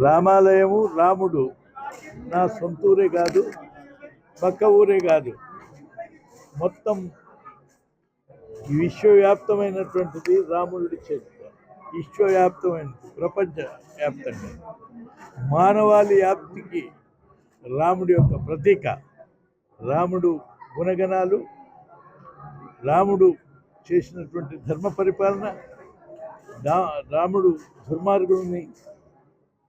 రామాలయము రాముడు నా సొంత ఊరే కాదు, పక్క ఊరే కాదు, మొత్తం విశ్వవ్యాప్తమైనటువంటిది రాముడి చరిత్ర. విశ్వవ్యాప్తమైనది, ప్రపంచ వ్యాప్తంగా మానవాళి వ్యాప్తికి రాముడి యొక్క ప్రతీక. రాముడు గుణగణాలు, రాముడు చేసినటువంటి ధర్మ పరిపాలన, రాముడు దుర్మార్గుల్ని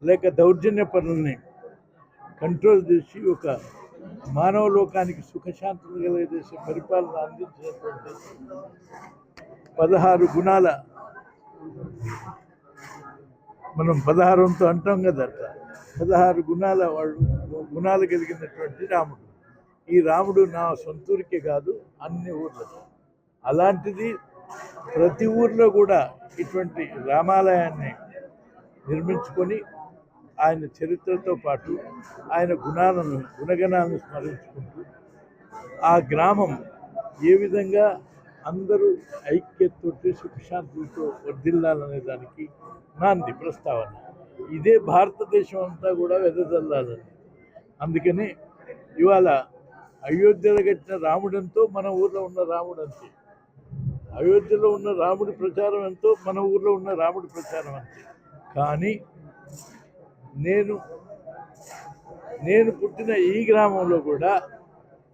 లేక దౌర్జన్య పనుల్ని కంట్రోల్ చేసి ఒక మానవ లోకానికి సుఖశాంతులు కలిగజేసే పరిపాలన అందించినటువంటి 16 గుణాల, మనం 16 అంటాం కదా, 16 గుణాలు కలిగినటువంటి రాముడు. ఈ రాముడు నా సొంతూరికే కాదు, అన్ని ఊర్లకు. అలాంటిది ప్రతి ఊర్లో కూడా ఇటువంటి రామాలయాన్ని నిర్మించుకొని ఆయన చరిత్రతో పాటు ఆయన గుణగణాలను స్మరించుకుంటూ ఆ గ్రామం ఏ విధంగా అందరూ ఐక్యతతో సుఖశాంతులతో వర్ధిల్లాలనే దానికి నాంది ప్రస్తావన. ఇదే భారతదేశం అంతా కూడా వెదజల్లాలని. అందుకని ఇవాళ అయోధ్యలో కట్టిన రాముడంతో మన ఊర్లో ఉన్న రాముడు అంతే, అయోధ్యలో ఉన్న రాముడి ప్రచారం ఎంతో మన ఊర్లో ఉన్న రాముడి ప్రచారం అంతే. కానీ నేను పుట్టిన ఈ గ్రామంలో కూడా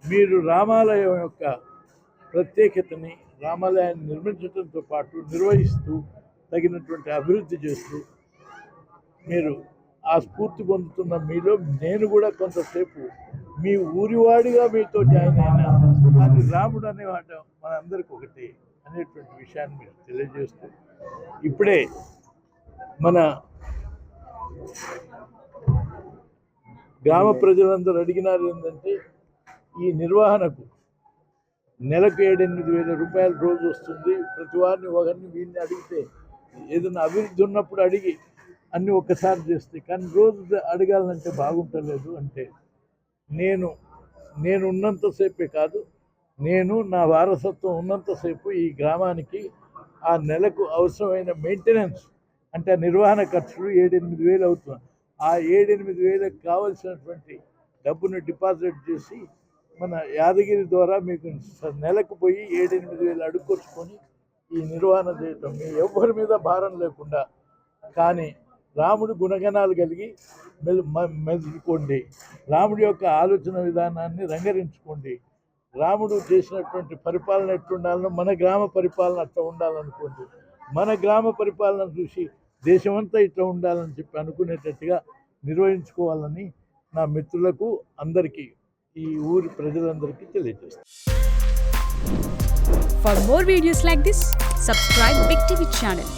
మీరు రామాలయం యొక్క ప్రత్యేకతని, రామాలయాన్ని నిర్మించడంతో పాటు నిర్వహిస్తూ తగినటువంటి అభివృద్ధి చేస్తూ మీరు ఆ స్ఫూర్తి పొందుతున్న మీలో నేను కూడా కొంతసేపు మీ ఊరివాడిగా మీతో జాయిన్ అయినా, అది రాముడు అనేవాడు మనందరికీ ఒకటి అనేటువంటి విషయాన్ని మీరు తెలియజేస్తూ, ఇప్పుడే మన గ్రామ ప్రజలందరూ అడిగినారు ఏంటంటే, ఈ నిర్వహణకు నెలకు 7-8 వేల రూపాయలు రోజు వస్తుంది. ప్రతి వారిని ఒకరిని వీరిని అడిగితే, ఏదైనా అభివృద్ధి ఉన్నప్పుడు అడిగి అన్నీ ఒక్కసారి చేస్తే, కానీ రోజు అడగాలంటే బాగుంటలేదు. అంటే నేను ఉన్నంతసేపే కాదు, నేను నా వారసత్వం ఉన్నంతసేపు ఈ గ్రామానికి ఆ నెలకు అవసరమైన మెయింటెనెన్స్ అంటే నిర్వహణ ఖర్చులు 7-8 వేలు అవుతుంది. ఆ 7-8 వేలకు కావలసినటువంటి డబ్బును డిపాజిట్ చేసి మన యాదగిరి ద్వారా మీకు నెలకు పోయి 7-8 వేలు అడుక్కొచ్చుకొని ఈ నిర్వహణ చేయటం, మీ ఎవ్వరి మీద భారం లేకుండా. కానీ రాముడి గుణగణాలు కలిగి మెదులుకోండి, రాముడి యొక్క ఆలోచన విధానాన్ని రంగరించుకోండి. రాముడు చేసినటువంటి పరిపాలన ఎట్లుండాలనో మన గ్రామ పరిపాలన అట్లా ఉండాలనుకోండి. మన గ్రామ పరిపాలన చూసి దేశమంతా ఇట్లా ఉండాలని చెప్పి అనుకునేటట్టుగా నిర్వహించుకోవాలని నా మిత్రులకు అందరికీ, ఈ ఊరి ప్రజలందరికీ తెలియజేస్తాను. For more videos like this, subscribe Big TV channel.